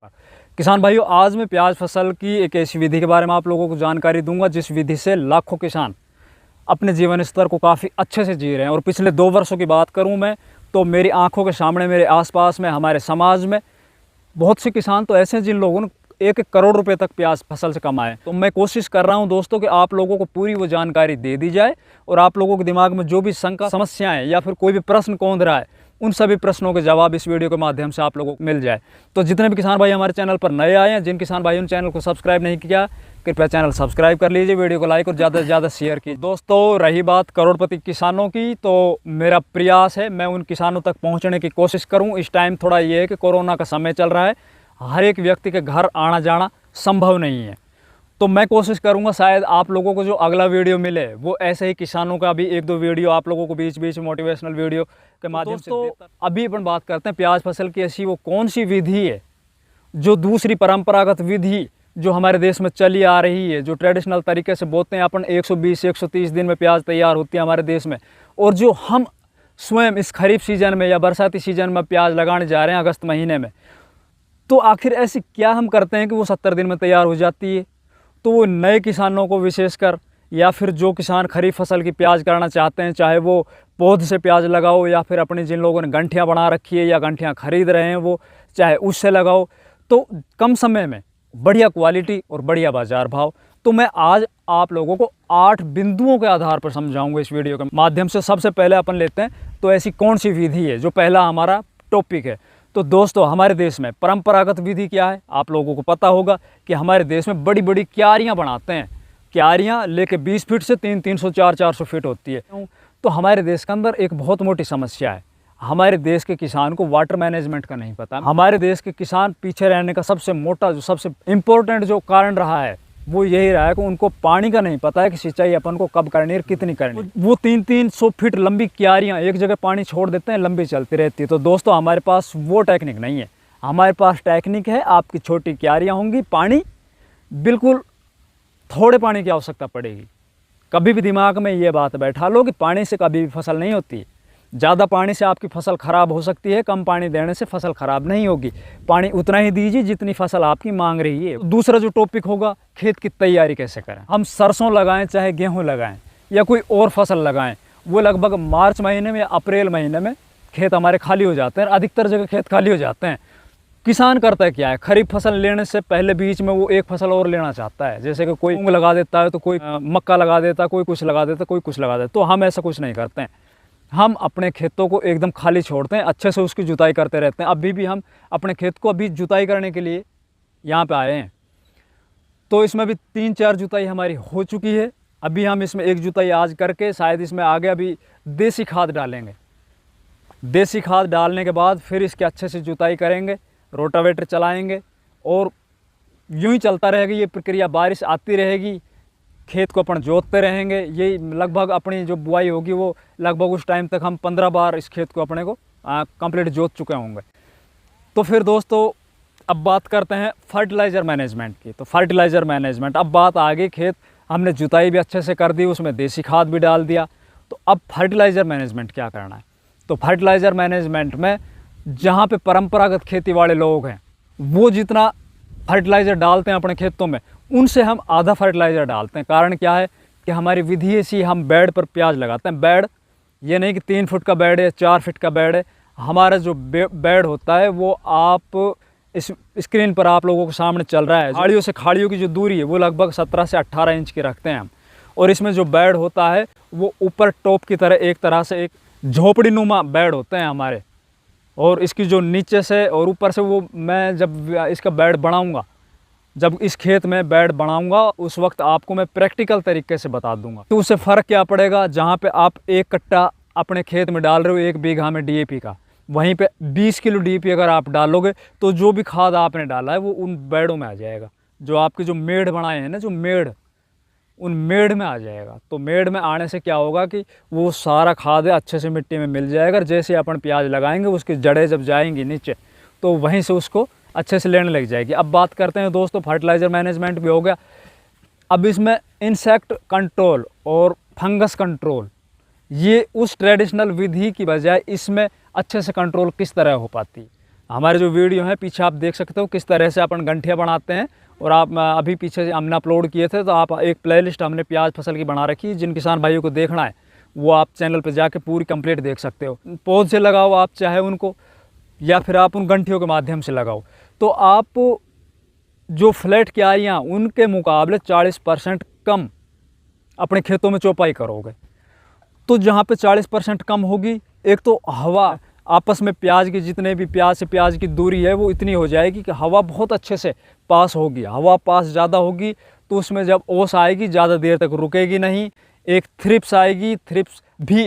किसान भाइयों, आज मैं प्याज फसल की एक ऐसी विधि के बारे में आप लोगों को जानकारी दूंगा जिस विधि से लाखों किसान अपने जीवन स्तर को काफ़ी अच्छे से जी रहे हैं। और पिछले 2 वर्षों की बात करूं मैं तो मेरी आंखों के सामने, मेरे आसपास में, हमारे समाज में बहुत से किसान तो ऐसे हैं जिन लोगों ने 1-1 करोड़ रुपए तक प्याज फसल से कमाए। तो मैं कोशिश कर रहा हूं दोस्तों कि आप लोगों को पूरी वो जानकारी दे दी जाए और आप लोगों के दिमाग में जो भी शंका, समस्याएं या फिर कोई भी प्रश्न कौंध रहा है, उन सभी प्रश्नों के जवाब इस वीडियो के माध्यम से आप लोगों को मिल जाए। तो जितने भी किसान भाई हमारे चैनल पर नए आए हैं, जिन किसान भाइयों ने चैनल को सब्सक्राइब नहीं किया, कृपया चैनल सब्सक्राइब कर लीजिए, वीडियो को लाइक और ज़्यादा से ज़्यादा शेयर कीजिए। दोस्तों, रही बात करोड़पति किसानों की, तो मेरा प्रयास है मैं उन किसानों तक पहुंचने की कोशिश करूं। इस टाइम थोड़ा ये है कि कोरोना का समय चल रहा है, हर एक व्यक्ति के घर आना जाना संभव नहीं है। तो मैं कोशिश करूंगा शायद आप लोगों को जो अगला वीडियो मिले वो ऐसे ही किसानों का भी 1-2 वीडियो आप लोगों को बीच बीच मोटिवेशनल वीडियो के माध्यम से देता। अभी अपन बात करते हैं प्याज फसल की ऐसी वो कौन सी विधि है जो दूसरी परंपरागत विधि जो हमारे देश में चली आ रही है, जो ट्रेडिशनल तरीके से बोते हैं अपन 120 130 दिन में प्याज तैयार होती है हमारे देश में, और जो हम स्वयं इस खरीफ सीजन में या बरसाती सीजन में प्याज लगाने जा रहे हैं अगस्त महीने में। तो आखिर ऐसी क्या हम करते हैं कि वो 70 दिन में तैयार हो जाती है? तो वो नए किसानों को विशेषकर, या फिर जो किसान खरीफ फसल की प्याज करना चाहते हैं, चाहे वो पौध से प्याज लगाओ या फिर अपने जिन लोगों ने गंठियाँ बना रखी है या गंठियाँ खरीद रहे हैं वो चाहे उससे लगाओ, तो कम समय में बढ़िया क्वालिटी और बढ़िया बाजार भाव। तो मैं आज आप लोगों को 8 बिंदुओं के आधार पर समझाऊंगा इस वीडियो के माध्यम से। सबसे पहले अपन लेते हैं तो ऐसी कौन सी विधि है, जो पहला हमारा टॉपिक है। तो दोस्तों, हमारे देश में परंपरागत विधि क्या है? आप लोगों को पता होगा कि हमारे देश में बड़ी बड़ी क्यारियां बनाते हैं। क्यारियां लेके 20 फीट से 300 400 फीट होती है। तो हमारे देश के अंदर एक बहुत मोटी समस्या है, हमारे देश के किसान को वाटर मैनेजमेंट का नहीं पता। हमारे देश के किसान पीछे रहने का सबसे मोटा, जो सबसे इम्पोर्टेंट जो कारण रहा है वो यही रहा है कि उनको पानी का नहीं पता है कि सिंचाई अपन को कब करनी है, कितनी करनी है। वो 300 फीट लंबी क्यारियां एक जगह पानी छोड़ देते हैं, लंबी चलती रहती है। तो दोस्तों, हमारे पास वो टेक्निक नहीं है। हमारे पास टेक्निक है, आपकी छोटी क्यारियां होंगी, पानी बिल्कुल थोड़े पानी की आवश्यकता पड़ेगी। कभी भी दिमाग में ये बात बैठा लो कि पानी से कभी भी फसल नहीं होती है। ज़्यादा पानी से आपकी फसल ख़राब हो सकती है, कम पानी देने से फसल ख़राब नहीं होगी। पानी उतना ही दीजिए जितनी फसल आपकी मांग रही है। दूसरा जो टॉपिक होगा, खेत की तैयारी कैसे करें। हम सरसों लगाएं, चाहे गेहूं लगाएं या कोई और फसल लगाएं, वो लगभग मार्च महीने में या अप्रैल महीने में खेत हमारे खाली हो जाते हैं। अधिकतर जगह खेत खाली हो जाते हैं। किसान करता है क्या है, खरीफ फसल लेने से पहले बीच में वो एक फसल और लेना चाहता है। जैसे कि कोई मूंग लगा देता है, तो कोई मक्का लगा देता है, कोई कुछ लगा देता है, कोई कुछ लगा देता है। तो हम ऐसा कुछ नहीं करते हैं। हम अपने खेतों को एकदम खाली छोड़ते हैं, अच्छे से उसकी जुताई करते रहते हैं। अभी भी हम अपने खेत को अभी जुताई करने के लिए यहाँ पे आए हैं। तो इसमें भी 3-4 जुताई हमारी हो चुकी है। अभी हम इसमें एक जुताई आज करके शायद इसमें आगे अभी देसी खाद डालेंगे। देसी खाद डालने के बाद फिर इसके अच्छे से जुताई करेंगे, रोटावेटर चलाएँगे और यूँ ही चलता रहेगा ये प्रक्रिया। बारिश आती रहेगी, खेत को अपन जोतते रहेंगे। ये लगभग अपनी जो बुआई होगी वो लगभग उस टाइम तक हम 15 बार इस खेत को अपने को कंप्लीट जोत चुके होंगे। तो फिर दोस्तों, अब बात करते हैं फर्टिलाइज़र मैनेजमेंट की। तो फर्टिलाइज़र मैनेजमेंट, अब बात आ गई, खेत हमने जुताई भी अच्छे से कर दी, उसमें देसी खाद भी डाल दिया। तो अब फर्टिलाइज़र मैनेजमेंट क्या करना है? तो फर्टिलाइज़र मैनेजमेंट में जहाँ पे परंपरागत खेती वाले लोग हैं वो जितना फर्टिलाइज़र डालते हैं अपने खेतों में, उनसे हम आधा फर्टिलाइज़र डालते हैं। कारण क्या है कि हमारी विधि ऐसी, हम बेड पर प्याज लगाते हैं। बेड ये नहीं कि 3 फुट का बेड है, 4 फीट का बेड है। हमारा जो बेड होता है वो आप इस स्क्रीन पर आप लोगों के सामने चल रहा है। झाड़ियों से खाड़ियों की जो दूरी है वो लगभग 17 से 18 इंच की रखते हैं हम। और इसमें जो बेड होता है वो ऊपर टॉप की तरह एक तरह से एक झोपड़ी नुमा बेड होते हैं हमारे। और इसकी जो नीचे से और ऊपर से, वो मैं जब इसका बेड बनाऊँगा, जब इस खेत में बेड बनाऊंगा, उस वक्त आपको मैं प्रैक्टिकल तरीके से बता दूंगा। तो उससे फ़र्क क्या पड़ेगा, जहाँ पे आप 1 कट्टा अपने खेत में डाल रहे हो 1 बीघा में डीएपी का, वहीं पे 20 किलो डीएपी अगर आप डालोगे तो जो भी खाद आपने डाला है वो उन बेड़ों में आ जाएगा। जो आपके जो मेड़ बनाए हैं ना, जो मेड़, उन मेड़ में आ जाएगा। तो मेड़ में आने से क्या होगा कि वो सारा खाद अच्छे से मिट्टी में मिल जाएगा। जैसे अपन प्याज लगाएंगे उसकी जड़ें जब जाएंगी नीचे तो वहीं से उसको अच्छे से लेने लग जाएगी। अब बात करते हैं दोस्तों, फर्टिलाइज़र मैनेजमेंट भी हो गया। अब इसमें इंसेक्ट कंट्रोल और फंगस कंट्रोल, ये उस ट्रेडिशनल विधि की बजाय इसमें अच्छे से कंट्रोल किस तरह हो पाती है। हमारे जो वीडियो हैं पीछे आप देख सकते हो किस तरह से अपन गंठिया बनाते हैं। और आप अभी पीछे हमने अपलोड किए थे, तो आप एक प्लेलिस्ट हमने प्याज फसल की बना रखी है। जिन किसान भाइयों को देखना है वो आप चैनल पर जाके पूरी कंप्लीट देख सकते हो। पौध से लगाओ आप चाहे उनको, या फिर आप उन गंठियों के माध्यम से लगाओ, तो आप जो फ्लैट क्यारियाँ उनके मुकाबले 40% कम अपने खेतों में चौपाई करोगे। तो जहाँ पे 40% कम होगी, एक तो हवा आपस में प्याज के जितने भी प्याज से प्याज की दूरी है वो इतनी हो जाएगी कि हवा बहुत अच्छे से पास होगी। हवा पास ज़्यादा होगी तो उसमें जब ओस आएगी ज़्यादा देर तक रुकेगी नहीं। एक थ्रिप्स आएगी, थ्रिप्स भी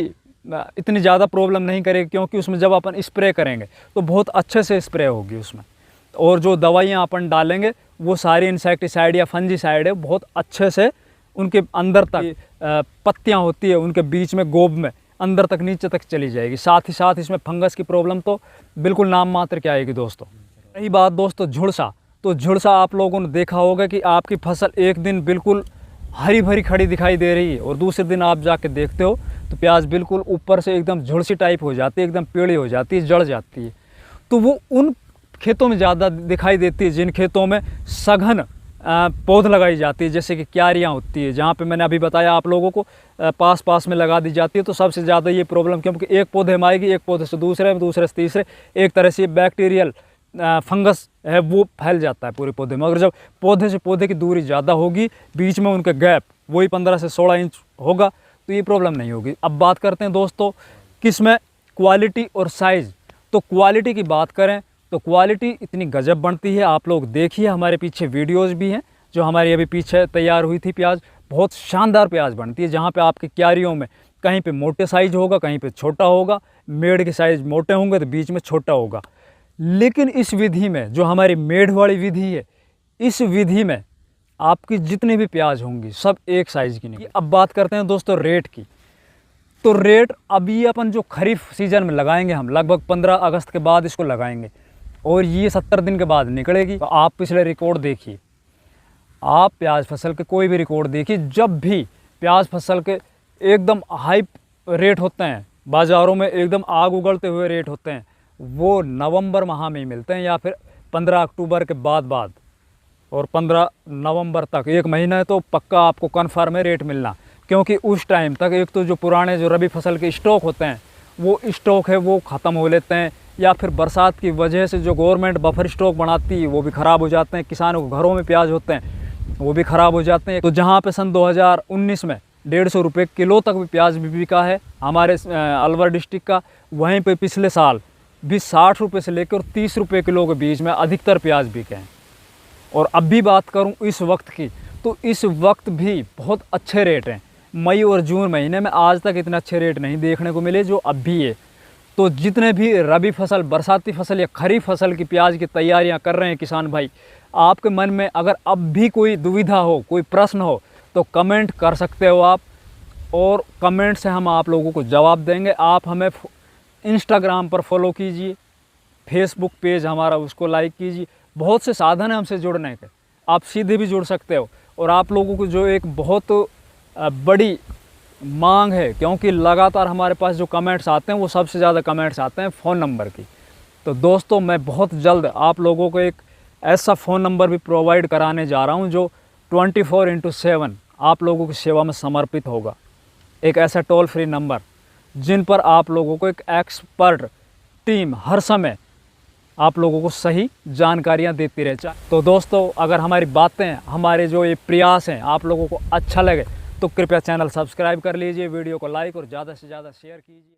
इतनी ज़्यादा प्रॉब्लम नहीं करेगी, क्योंकि उसमें जब अपन स्प्रे करेंगे तो बहुत अच्छे से स्प्रे होगी उसमें। और जो दवाइयाँ अपन डालेंगे वो सारी इंसेक्टिसाइड या फंजीसाइड है, बहुत अच्छे से उनके अंदर तक पत्तियाँ होती है उनके बीच में गोब में अंदर तक नीचे तक चली जाएगी। साथ ही साथ इसमें फंगस की प्रॉब्लम तो बिल्कुल नाम मात्र की आएगी दोस्तों। रही बात दोस्तों झुलसा, तो झुलसा आप लोगों ने देखा होगा कि आपकी फसल एक दिन बिल्कुल हरी भरी खड़ी दिखाई दे रही है और दूसरे दिन आप जाके देखते हो तो प्याज बिल्कुल ऊपर से एकदम झुलसी टाइप हो जाती है, एकदम पेड़ी हो जाती है, जड़ जाती है। तो वो उन खेतों में ज़्यादा दिखाई देती है जिन खेतों में सघन पौध लगाई जाती है, जैसे कि क्यारियाँ होती है, जहाँ पे मैंने अभी बताया आप लोगों को पास पास में लगा दी जाती है। तो सबसे ज़्यादा ये प्रॉब्लम, क्योंकि एक पौधे में आएगी, एक पौधे से दूसरे, दूसरे से तीसरे, एक तरह से बैक्टीरियल फंगस है वो फैल जाता है पूरे पौधे में। अगर जब पौधे से पौधे की दूरी ज़्यादा होगी, बीच में उनका गैप वही 15 से 16 इंच होगा, तो ये प्रॉब्लम नहीं होगी। अब बात करते हैं दोस्तों किसमें क्वालिटी और साइज़। तो क्वालिटी की बात करें तो क्वालिटी इतनी गजब बनती है, आप लोग देखिए, हमारे पीछे वीडियोस भी हैं जो हमारी अभी पीछे तैयार हुई थी प्याज, बहुत शानदार प्याज बनती है। जहाँ पे आपकी क्यारियों में कहीं पे मोटे साइज होगा, कहीं पे छोटा होगा, मेड़ के साइज मोटे होंगे तो बीच में छोटा होगा। लेकिन इस विधि में जो हमारी मेड़ वाली विधि है, इस विधि में आपकी जितनी भी प्याज होंगी सब एक साइज़ की नहीं। अब बात करते हैं दोस्तों रेट की। तो रेट अभी अपन जो खरीफ सीजन में लगाएंगे, हम लगभग 15 अगस्त के बाद इसको लगाएंगे और ये 70 दिन के बाद निकलेगी। तो आप पिछले रिकॉर्ड देखिए, आप प्याज फसल के कोई भी रिकॉर्ड देखिए, जब भी प्याज फसल के एकदम हाई रेट होते हैं, बाज़ारों में एकदम आग उगलते हुए रेट होते हैं, वो नवंबर माह में ही मिलते हैं या फिर 15 अक्टूबर के बाद और 15 नवंबर तक, एक महीना है तो पक्का आपको कन्फर्म है रेट मिलना। क्योंकि उस टाइम तक एक तो जो पुराने जो रबी फसल के स्टॉक होते हैं वो स्टॉक है वो ख़त्म हो लेते हैं, या फिर बरसात की वजह से जो गवर्नमेंट बफर स्टॉक बनाती है वो भी ख़राब हो जाते हैं। किसानों के घरों में प्याज होते हैं वो भी ख़राब हो जाते हैं। तो जहाँ पे सन 2019 में 150 रुपये किलो तक भी प्याज भी बिका है हमारे अलवर डिस्ट्रिक्ट का, वहीं पे पिछले साल भी 60 रुपये से लेकर 30 रुपये किलो के बीच में अधिकतर प्याज बिके हैं। और अब भी बात करूं इस वक्त की, तो इस वक्त भी बहुत अच्छे रेट हैं। मई और जून महीने में आज तक इतने अच्छे रेट नहीं देखने को मिले जो अब भी है। तो जितने भी रबी फसल, बरसाती फसल या खरीफ फसल की प्याज की तैयारियां कर रहे हैं किसान भाई, आपके मन में अगर अब भी कोई दुविधा हो, कोई प्रश्न हो, तो कमेंट कर सकते हो आप, और कमेंट से हम आप लोगों को जवाब देंगे। आप हमें इंस्टाग्राम पर फॉलो कीजिए, फेसबुक पेज हमारा उसको लाइक कीजिए। बहुत से साधन है हमसे जुड़ने के, आप सीधे भी जुड़ सकते हो। और आप लोगों को जो एक बहुत बड़ी मांग है, क्योंकि लगातार हमारे पास जो कमेंट्स आते हैं वो सबसे ज़्यादा कमेंट्स आते हैं फ़ोन नंबर की। तो दोस्तों मैं बहुत जल्द आप लोगों को एक ऐसा फ़ोन नंबर भी प्रोवाइड कराने जा रहा हूं जो 24/7 आप लोगों की सेवा में समर्पित होगा। एक ऐसा टोल फ्री नंबर जिन पर आप लोगों को एक एक्सपर्ट टीम हर समय आप लोगों को सही जानकारियां देती रहे। तो दोस्तों अगर हमारी बातें, हमारे जो ये प्रयास हैं आप लोगों को अच्छा लगे तो कृपया चैनल सब्सक्राइब कर लीजिए, वीडियो को लाइक और ज़्यादा से ज़्यादा शेयर कीजिए।